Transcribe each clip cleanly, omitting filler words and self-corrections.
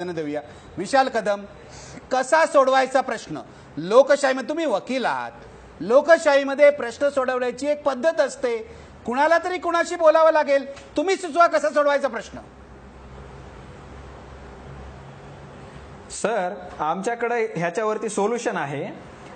देऊया. विशाल कदम, कसा सोडवायचा प्रश्न? लोकशाहीमध्ये तुम्ही वकील आहात, लोकशाहीमध्ये प्रश्न सोडवण्याची एक पद्धत असते. कुणाला तरी कुणाशी बोलावं लागेल. तुम्ही सुचवा कसा सोडवायचा प्रश्न. सर, आमच्याकडे ह्याच्यावरती सोल्युशन आहे.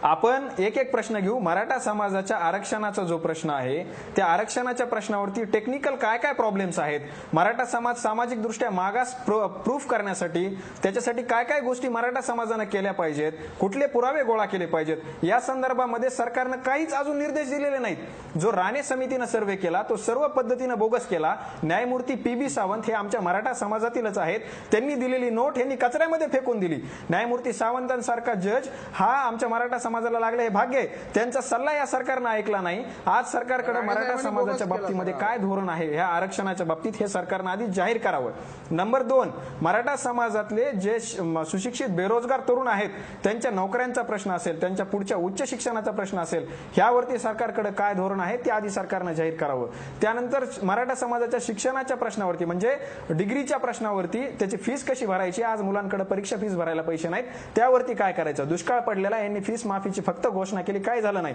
आपण एक एक प्रश्न घेऊ. मराठा समाजाच्या आरक्षणाचा जो प्रश्न आहे त्या आरक्षणाच्या प्रश्नावरती टेक्निकल काय काय प्रॉब्लेम्स आहेत, मराठा समाज सामाजिक दृष्ट्या मागास प्रूफ करण्यासाठी त्याच्यासाठी काय काय गोष्टी मराठा समाजाने केल्या पाहिजेत, कुठले पुरावे गोळा केले पाहिजेत, या संदर्भामध्ये सरकारनं काहीच अजून निर्देश दिलेले नाहीत. जो राणे समितीनं सर्व्हे केला तो सर्व पद्धतीनं बोगस केला. न्यायमूर्ती PB सावंत हे आमच्या मराठा समाजातीलच आहेत. त्यांनी दिलेली नोट यांनी कचऱ्यामध्ये फेकून दिली. न्यायमूर्ती सावंतांसारखा जज हा आमच्या मराठा समाजाला लागला हे भाग्य आहे. त्यांचा सल्ला या सरकारनं ऐकला नाही. आज सरकारकडे मराठा समाजाच्या बाबतीमध्ये काय धोरण आहे ह्या आरक्षणाच्या बाबतीत हे सरकारनं आधी जाहीर करावं. नंबर 2, मराठा समाजातले जे सुशिक्षित बेरोजगार तरुण आहेत त्यांच्या नोकऱ्यांचा प्रश्न असेल, त्यांच्या पुढच्या उच्च शिक्षणाचा प्रश्न असेल, ह्यावरती सरकारकडे काय धोरण आहे ते आधी सरकारनं जाहीर करावं. त्यानंतर मराठा समाजाच्या शिक्षणाच्या प्रश्नावरती म्हणजे डिग्रीच्या प्रश्नावरती त्याची फीस कशी भरायची, आज मुलांकडे परीक्षा फीस भरायला पैसे नाहीत, त्यावरती काय करायचं. दुष्काळ पडलेला यांनी फीस माफीची फक्त घोषणा केली, काय झालं नाही.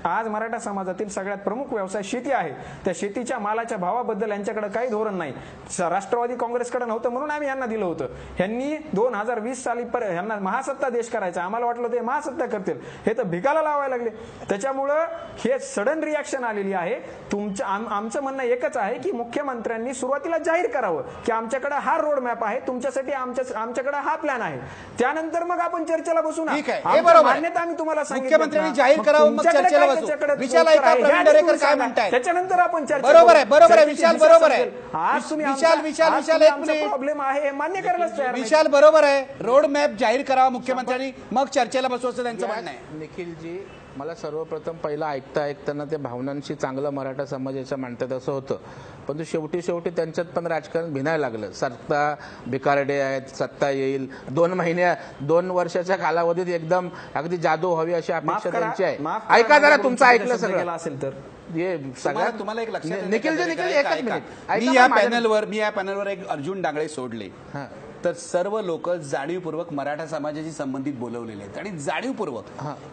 आज मराठा समाजातील सगळ्यात प्रमुख व्यवसाय शेती आहे. त्या शेतीच्या मालाच्या भावाबद्दल यांच्याकडे काही धोरण नाही. राष्ट्रवादी काँग्रेसकडे नव्हतं म्हणून आम्ही यांना दिलं होतं. यांनी 2020 साली यांना महासत्ता देश करायचा, आम्हाला वाटलं ते महासत्ता करतील, हे तर भिकाला लावायला लागले. त्याच्यामुळं हे सडन रिॲक्शन आलेली आहे. आमचं म्हणणं एकच आहे की मुख्यमंत्र्यांनी सुरुवातीला जाहीर करावं की आमच्याकडे हा रोड मॅप आहे, तुमच्यासाठी आमच्याकडे हा प्लॅन आहे. त्यानंतर मग आपण चर्चेला बसू ना. मान्यता आम्ही तुम्हाला मुख्यमंत्र्यांनी जाहीर करावं, मग चर्चेला बसू. विशाल ऐका, प्रवीण दरेकर काय म्हणताय त्याच्यानंतर आपण चर्चा. बरोबर आहे विशाल, बरोबर आहे. आज तुम्ही विशाल एक मिनिट, प्रॉब्लेम आहे मान्य करायलाच तयार नाही. विशाल बरोबर आहे. रोड मॅप जाहीर करावा मुख्यमंत्र्यांनी, मग चर्चेला बसू असं त्यांचं म्हणणं आहे. निखिलजी, मला सर्वप्रथम पहिला ऐकताना ते भावनांशी चांगलं मराठा समाजाच्या मांडतात असं होतं, पण शेवटी त्यांच्यात पण राजकारण भिनायला लागलं. सत्ता भिकारडे आहेत, सत्ता येईल 2 वर्षाच्या कालावधीत एकदम अगदी जादू हवी अशी अपेक्षा त्यांची आहे. ऐका जरा, तुमचं ऐकलं सगळं असेल तर तुम्हाला एक लक्षात निखिल एकच मिनिट. मी या पॅनलवर एक अर्जुन डांगळे सोडले तर सर्व लोक जाणीवपूर्वक मराठा समाजाशी संबंधित बोलवलेले आहेत आणि जाणीवपूर्वक.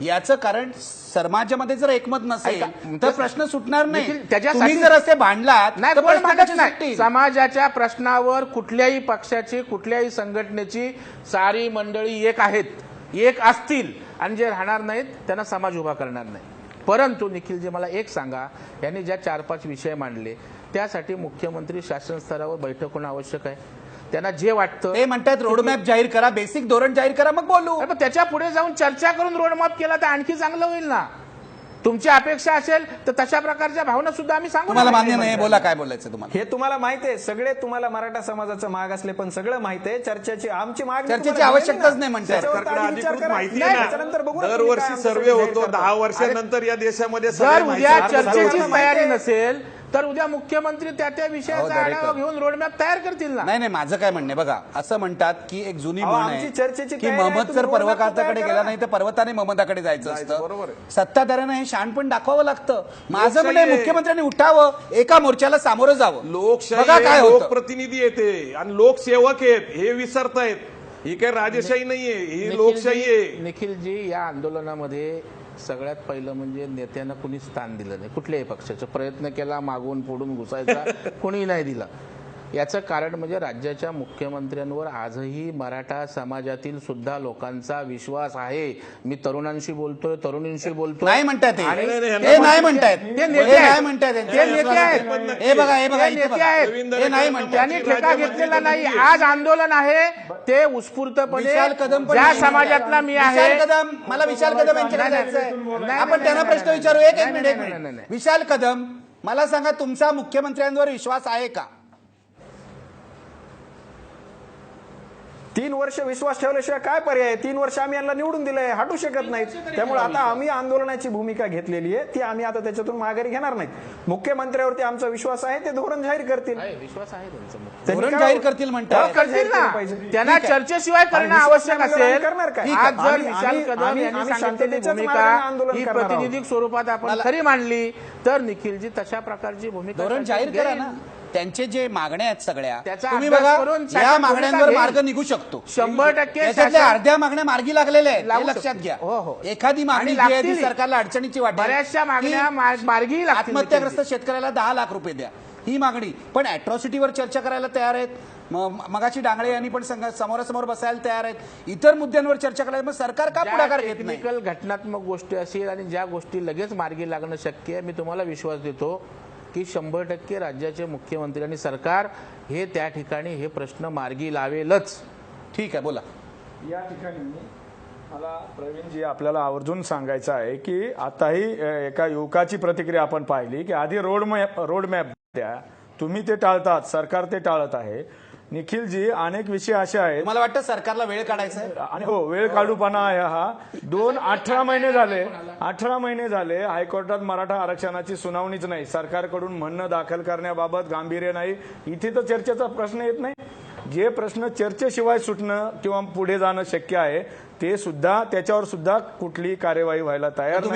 याचं कारण समाजामध्ये जर एकमत नसेल तर प्रश्न सुटणार नाही. तुम्ही जर असे भांडलात तर प्रश्न नाही. समाजाच्या प्रश्नावर कुठल्याही पक्षाची कुठल्याही संघटनेची सारी मंडळी एक आहेत, एक असतील आणि जे राहणार नाहीत त्यांना समाज उभा करणार नाही. परंतु निखिलजी, मला एक सांगा, यांनी ज्या 4-5 विषय मांडले त्यासाठी मुख्यमंत्री शासन स्तरावर बैठक होणं आवश्यक आहे. त्यांना जे वाटतं ते म्हणतात रोडमॅप जाहीर करा, बेसिक धोरण जाहीर करा, मग बोलू. त्याच्या पुढे जाऊन चर्चा करून रोडमॅप केला तर आणखी चांगलं होईल ना. तुमची अपेक्षा असेल तर तशा प्रकारच्या भावना सुद्धा आम्ही सांगू. तुम्हाला मान्य नाही, बोला काय बोलायचं तुम्हाला. हे तुम्हाला माहिती आहे, सगळे तुम्हाला मराठा समाजाचं माग असले पण सगळं माहिती आहे. चर्चेची आवश्यकताच नाही म्हणतात. दरवर्षी सर्वे होतो, 10 वर्षानंतर या देशामध्ये उद्या चर्चेची तयारी नसेल तर उद्या मुख्यमंत्री त्या विषयाचा आढावा घेऊन रोडमॅप तयार करतील ना. नाही, माझं काय म्हणणं बघा, असं म्हणतात की एक जुनी म्हण आहे चर्चेची की महमद जर पर्वताकडे गेला नाही तर पर्वताने महमदाकडे जायचं असतं. सत्ताधाऱ्यांना हे शहाणपण दाखवावं लागतं. माझं म्हणणं मुख्यमंत्र्यांनी उठावं, एका मोर्चाला सामोरं जावं. लोकशाही काय लोकप्रतिनिधी येते आणि लोकसेवक आहेत हे विसरतायत. ही काही राजेशाही नाहीये, ही लोकशाही आहे. निखिलजी, या आंदोलनामध्ये सगळ्यात पहिलं म्हणजे नेत्यांना कुणी स्थान दिलं नाही. कुठल्याही पक्षाचा प्रयत्न केला, मागून फोडून घुसायचा, कुणी नाही दिला. याचं कारण म्हणजे राज्याच्या मुख्यमंत्र्यांवर आजही मराठा समाजातील सुद्धा लोकांचा विश्वास आहे. मी तरुणांशी बोलतोय, तरुणींशी बोलतोय. नाही म्हणतात ते नेते आहेत, त्यांनी ठेका घेतलेला नाही. आज आंदोलन आहे ते उत्स्फूर्तपणे ज्या समाजातला मी आहे. मला विशाल कदम यांच्याकडे जायचंय, आपण त्यांना प्रश्न विचारू. एक मिनिट. विशाल कदम, मला सांगा, तुमचा मुख्यमंत्र्यांवर विश्वास आहे का? 3 वर्ष विश्वास ठेवल्याशिवाय काय पर्याय? 3 वर्ष आम्ही यांना निवडून दिलंय, हटू शकत नाहीत. त्यामुळे आता आम्ही आंदोलनाची भूमिका घेतलेली आहे, ती आम्ही आता त्याच्यातून माघारी घेणार नाहीत. मुख्यमंत्र्यावरती आमचा विश्वास आहे, ते धोरण जाहीर करतील. विश्वास आहे धोरण जाहीर करतील म्हणतात. करतील ना. त्यांना चर्चेशिवाय करणं आवश्यक असेल. करणार काय? आज जर विशाल कदम यांनी सांगितलेली भूमिका ही प्रातिनिधिक स्वरूपात आपण खरी मांडली तर निखिलजी तशा प्रकारची भूमिका धोरण जाहीर करा ना. त्यांचे जे मागण्या आहेत सगळ्या त्याचा तुम्ही अभ्यास बघा करून या शासन मागण्यांवर भूमिका मार्ग घेईल. निघू शकतो 100% त्याच्यातल्या शासन- अर्ध्या मागण्या मार्गी लागलेल्या आहेत लागू हे लक्षात शकतो. घ्या हो, हो. एखादी मागणी आणि जी आहे ती लागतील. सरकारला अडचणीची वाटेल बऱ्याचशा मागण्या की मार्गी लागतील. आत्महत्याग्रस्त शेतकऱ्याला 10 लाख रुपये द्या ही मागणी पण अॅट्रॉसिटीवर चर्चा करायला तयार आहेत मगाशी डांगळे यांनी पण समोरासमोर बसायला तयार आहेत इतर मुद्द्यांवर चर्चा करायला मग सरकार का पुढाकार घेत नाही टेक्निकल घटनात्मक गोष्टी असेल आणि ज्या गोष्टी लगेच मार्गी लागणं शक्य आहे मी तुम्हाला विश्वास देतो की 100% राज्याचे मुख्यमंत्री आणि सरकार हे त्या ठिकाणी हे प्रश्न मार्गी लावेलच. ठीक आहे बोला. या ठिकाणी मला प्रवीणजी आपल्याला आवर्जून सांगायचं आहे की आताही एका युवकाची प्रतिक्रिया आपण पाहिली की आधी रोड मॅप द्या तुम्ही ते टाळतात सरकार ते टाळत आहे. निखिलजी अनेक विषय असे आहेत मला वाटतं सरकारला वेळ काढायचा आहे आणि हो वेळ काढूपणा आहे हा 18 महिने झाले हायकोर्टात मराठा आरक्षणाची सुनावणीच नाही सरकारकडून म्हणणं दाखल करण्याबाबत गांभीर्य नाही. इथे तर चर्चेचा प्रश्न येत नाही. जे प्रश्न चर्चेशिवाय सुटणं किंवा पुढे जाणं शक्य आहे ते सुद्धा त्याच्यावर सुद्धा कुठलीही कार्यवाही व्हायला तयार नाही.